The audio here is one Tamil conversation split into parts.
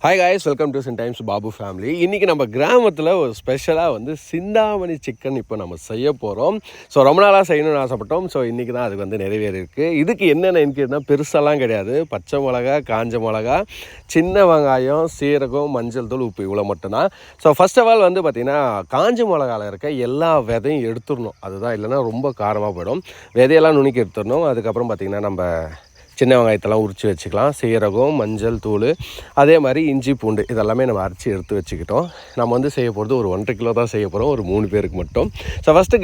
Hi guys, welcome to Sintimes Babu family. இன்றைக்கி நம்ம கிராமத்தில் ஒரு ஸ்பெஷலாக சிந்தாமணி சிக்கன் இப்போ நம்ம செய்ய போகிறோம். ஸோ ரொம்ப நாளாக செய்யணும்னு ஆசைப்பட்டோம். ஸோ இன்றைக்கி தான் அதுக்கு நேரவேறியிருக்கு. இதுக்கு என்னென்ன இன்க்ரீடியன்ட்னா பெருசெல்லாம் கிடையாது. பச்சை மிளகா, காஞ்ச மிளகா, சின்ன வெங்காயம், சீரகம், மஞ்சள் தூள், உப்பு, இவ்வளோ மட்டும்தான். ஸோ ஃபர்ஸ்ட் ஆஃப் ஆல் பார்த்திங்கன்னா காஞ்ச மிளகாவில் இருக்க எல்லா விதையும் எடுத்துடணும். அதுதான், இல்லைன்னா ரொம்ப காரமாக போயிடும். விதையெல்லாம் நுணுக்கி எடுத்துடணும். அதுக்கப்புறம் பார்த்திங்கன்னா நம்ம சின்ன வெங்காயத்தெல்லாம் உரித்து வச்சுக்கலாம். சீரகம், மஞ்சள் தூள், அதே மாதிரி இஞ்சி பூண்டு இதெல்லாமே நம்ம அரைச்சி எடுத்து வச்சுக்கிட்டோம். நம்ம செய்ய போகிறது ஒரு 1.5 கிலோ தான் செய்ய போகிறோம், ஒரு 3 பேருக்கு மட்டும். ஸோ ஃபஸ்ட்டு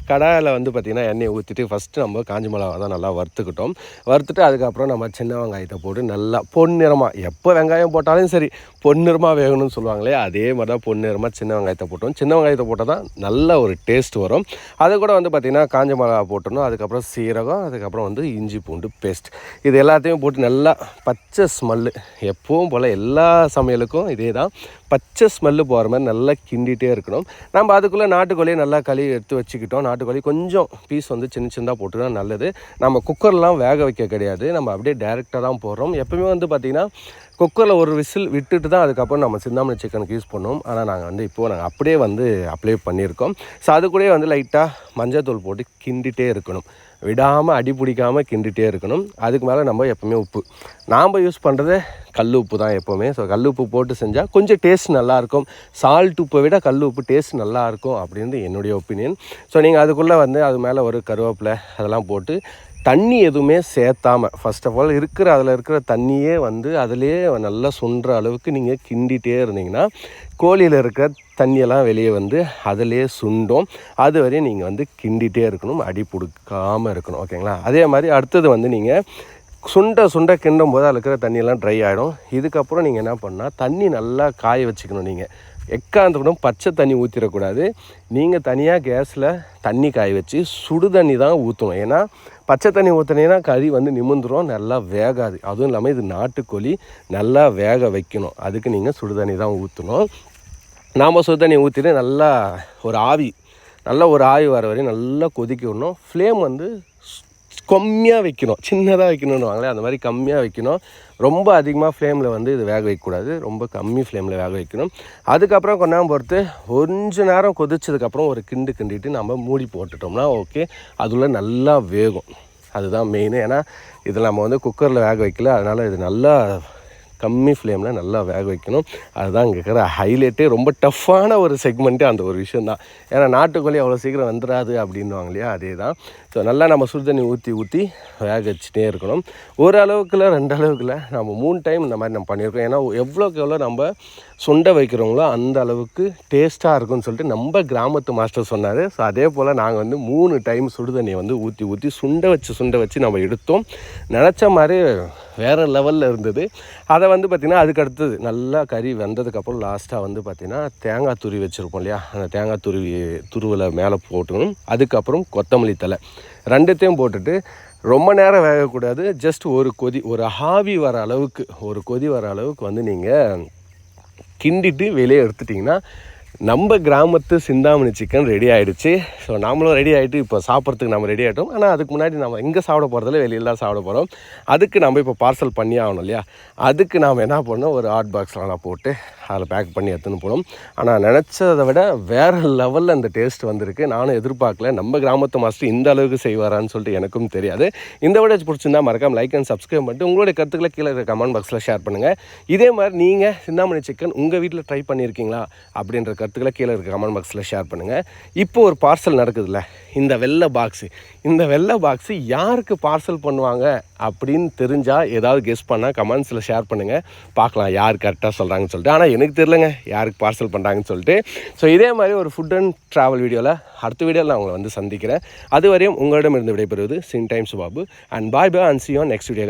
கடாயில் பார்த்திங்கன்னா எண்ணெயை ஊற்றிட்டு ஃபஸ்ட்டு நம்ம காஞ்ச மிளகா தான் நல்லா வறுத்துக்கிட்டோம். வறுத்துட்டு அதுக்கப்புறம் நம்ம சின்ன வெங்காயத்தை போட்டு நல்லா பொன்னிறமாக, எப்போ வெங்காயம் போட்டாலும் சரி பொன்னிறமாக வேகணும்னு சொல்லுவாங்களே, அதே மாதிரி தான் பொன்னிறமாக சின்ன வெங்காயத்தை போட்டோம். சின்ன வெங்காயத்தை போட்டால் தான் நல்ல ஒரு டேஸ்ட் வரும். அது கூட பார்த்திங்கன்னா காஞ்ச மிளகா போட்டணும். அதுக்கப்புறம் சீரகம், அதுக்கப்புறம் இஞ்சி பூண்டு பேஸ்ட், இது எல்லாத்தையும் போட்டு நல்லா பச்சை ஸ்மெல்லு, எப்பவும் போல் எல்லா சமையலுக்கும் இதே தான், பச்சை ஸ்மெல்லு போகிற மாதிரி நல்லா கிண்டிகிட்டே இருக்கணும். நம்ம அதுக்குள்ளே நாட்டுக்கோழியை நல்லா கழுவி எடுத்து வச்சுக்கிட்டோம். நாட்டுக்கோழி கொஞ்சம் பீஸ் சின்ன சின்னதாக போட்டுனா நல்லது. நம்ம குக்கர்லாம் வேக வைக்க கிடையாது, நம்ம அப்படியே டேரெக்டாக தான் போடுறோம். எப்போயுமே பார்த்திங்கன்னா குக்கரில் ஒரு விசில் விட்டுட்டு தான் அதுக்கப்புறம் நம்ம சிந்தாமணி சிக்கனுக்கு யூஸ் பண்ணுவோம். ஆனால் நாங்கள் இப்போது நாங்கள் அப்படியே அப்ளை பண்ணியிருக்கோம். ஸோ அது கூட லைட்டாக மஞ்சள் தூள் போட்டு கிண்டிகிட்டே இருக்கணும். விடாமல் அடி பிடிக்காமல் கிண்டிகிட்டே இருக்கணும். அதுக்கு மேலே நம்ம எப்போவுமே உப்பு, நாம் யூஸ் பண்ணுறது கல் உப்பு தான் எப்போவுமே. ஸோ கல் உப்பு போட்டு செஞ்சால் கொஞ்சம் டேஸ்ட் நல்லாயிருக்கும். சால்ட் உப்பை விட கல் உப்பு டேஸ்ட் நல்லாயிருக்கும் அப்படின்னு என்னுடைய ஒப்பீனியன். ஸோ நீங்கள் அதுக்குள்ளே அது மேலே ஒரு கருவேப்பிலை அதெல்லாம் போட்டு தண்ணி எதுவுமே சேர்த்தாமல், ஃபர்ஸ்ட் ஆஃப் ஆல் அதில் இருக்கிற தண்ணியே அதிலே நல்லா சுண்டுற அளவுக்கு நீங்கள் கிண்டிகிட்டே இருந்தீங்கன்னா கோழியில் இருக்கிற தண்ணியெல்லாம் வெளியே அதிலே சுண்டும். அது வரையும் நீங்கள் கிண்டிகிட்டே இருக்கணும், அடி பிடிக்காமல் இருக்கணும். ஓகேங்களா? அதே மாதிரி அடுத்தது நீங்கள் சுண்ட கிண்டும் போது அதில் இருக்கிற தண்ணியெல்லாம் ட்ரை ஆகிடும். இதுக்கப்புறம் நீங்கள் என்ன பண்ணால் தண்ணி நல்லா காய வச்சுக்கணும். நீங்கள் எக்காந்துக்கூட பச்சை தண்ணி ஊற்றிடக்கூடாது. நீங்கள் தனியாக கேஸில் தண்ணி காய வச்சு சுடு தண்ணி தான் ஊற்றணும். ஏன்னா பச்சை தண்ணி ஊற்றினீங்கன்னா கறி நிமிந்துடும், நல்லா வேகாது. அதுவும் இல்லாமல் இது நாட்டுக்கோழி, நல்லா வேக வைக்கணும். அதுக்கு நீங்கள் சுடு தண்ணி தான் ஊற்றணும். நாம் சுடு தண்ணி ஊற்றிட்டு நல்லா ஒரு ஆவி வர வரையும் நல்லா கொதிக்க விடணும். ஃப்ளேம் கம்மியாக வைக்கணும், சின்னதாக வைக்கணும்னு வாங்களே, அந்த மாதிரி கம்மியாக வைக்கணும். ரொம்ப அதிகமாக ஃப்ளேமில் இது வேக வைக்கக்கூடாது, ரொம்ப கம்மி ஃப்ளேமில் வேக வைக்கணும். அதுக்கப்புறம் கொஞ்ச நேரம் கொதிச்சதுக்கப்புறம் ஒரு கிண்டிட்டு நம்ம மூடி போட்டுட்டோம்னா ஓகே, அதில் நல்லா வேகும். அதுதான் மெயின். ஏன்னா இதில் நம்ம குக்கரில் வேக வைக்கல, அதனால் இது நல்லா கம்மி ஃப்ளேமில் நல்லா வேக வைக்கணும். அதுதான் இங்கே இருக்கிற ஹைலைட்டே. ரொம்ப டஃப்பான ஒரு செக்மெண்ட்டே அந்த ஒரு விஷயந்தான். ஏன்னா நாட்டுக்கோழி அவ்வளோ சீக்கிரம் வந்துடாது அப்படின்வாங்க இல்லையா, அதே தான். ஸோ நல்லா நம்ம சுடுதண்ணி ஊற்றி வேக வச்சுட்டே இருக்கணும். ஒரு அளவுக்குள்ள 2 அளவுக்குள்ள நம்ம 3 டைம் இந்த மாதிரி நம்ம பண்ணியிருக்கோம். ஏன்னா எவ்வளோக்கு எவ்வளோ நம்ம சுண்டை வைக்கிறோங்களோ அந்த அளவுக்கு டேஸ்ட்டாக இருக்கும்னு சொல்லிட்டு நம்ம கிராமத்து மாஸ்டர் சொன்னார். ஸோ அதே போல் நாங்கள் 3 டைம் சுடுதண்ணியை ஊற்றி சுண்டை வச்சு நம்ம எடுத்தோம். நினச்ச மாதிரி வேறு லெவலில் இருந்தது. அதை பார்த்திங்கன்னா அதுக்கு அடுத்தது நல்லா கறி வெந்ததுக்கப்புறம் லாஸ்ட்டாக பார்த்திங்கன்னா தேங்காய் துருவி வச்சுருப்போம் இல்லையா, அந்த தேங்காய் துருவில் மேலே போட்டுக்கணும். அதுக்கப்புறம் கொத்தமல்லி தழை 2த்தையும் போட்டுட்டு ரொம்ப நேரம் வேகக்கூடாது. ஜஸ்ட் ஒரு ஆவி வர அளவுக்கு நீங்கள் கிண்டிட்டு வெளியே எடுத்துட்டிங்கன்னா நம்ம கிராமத்து சிந்தாமணி சிக்கன் ரெடி ஆகிடுச்சு. ஸோ நாமளும் ரெடி ஆகிட்டு இப்போ சாப்பிட்றதுக்கு நம்ம ரெடி ஆகிட்டோம். ஆனால் அதுக்கு முன்னாடி நம்ம எங்கே சாப்பிட போகிறதில்ல, வெளியில் தான் சாப்பிட போகிறோம். அதுக்கு நம்ம இப்போ பார்சல் பண்ணி ஆகணும் இல்லையா, அதுக்கு நாம் என்ன பண்ணோம், ஒரு ஹாட் பாக்ஸ்லாம் போட்டு அதில் பேக் பண்ணி எடுத்துன்னு போனோம். ஆனால் நினச்சதை விட வேறு லெவலில் அந்த டேஸ்ட் வந்திருக்கு. நானும் எதிர்பார்க்கல நம்ம கிராமத்து மாஸ்டர் இந்த அளவுக்கு செய்வாரான்னு சொல்லிட்டு எனக்கும் தெரியாது. இந்த வீடியோ பிடிச்சிருந்தா மறக்காம லைக் அண்ட் சப்ஸ்கிரைப் பண்ணிட்டு உங்களுடைய கருத்துக்களை கீழே இருக்க கமெண்ட் பாக்ஸில் ஷேர் பண்ணுங்கள். இதே மாதிரி நீங்கள் சிந்தாமணி சிக்கன் உங்கள் வீட்டில் ட்ரை பண்ணியிருக்கீங்களா அப்படின்ற கருத்துக்களை கீழே இருக்க கமெண்ட் பாக்ஸில் ஷேர் பண்ணுங்கள். இப்போ ஒரு பார்சல் நடக்குதுல்ல, இந்த வெள்ளை பாக்ஸு யாருக்கு பார்சல் பண்ணுவாங்க அப்படின்னு தெரிஞ்சால் ஏதாவது கெஸ் பண்ணால் கமெண்ட்ஸில் ஷேர் பண்ணுங்கள், பார்க்கலாம் யார் கரெக்டாக சொல்கிறாங்கன்னு சொல்லிட்டு. ஆனால் எனக்கு தெரிலங்க யாருக்கு பார்சல் பண்ணுறாங்கன்னு சொல்லிட்டு. ஸோ இதே மாதிரி ஒரு ஃபுட் அண்ட் ட்ராவல் வீடியோவில் அடுத்த வீடியோவில் நான் உங்களை சந்திக்கிறேன். அதுவரையும் உங்களிடம் இருந்து விடைபெறுவது Sintimes Babu. And bye and see you on next video.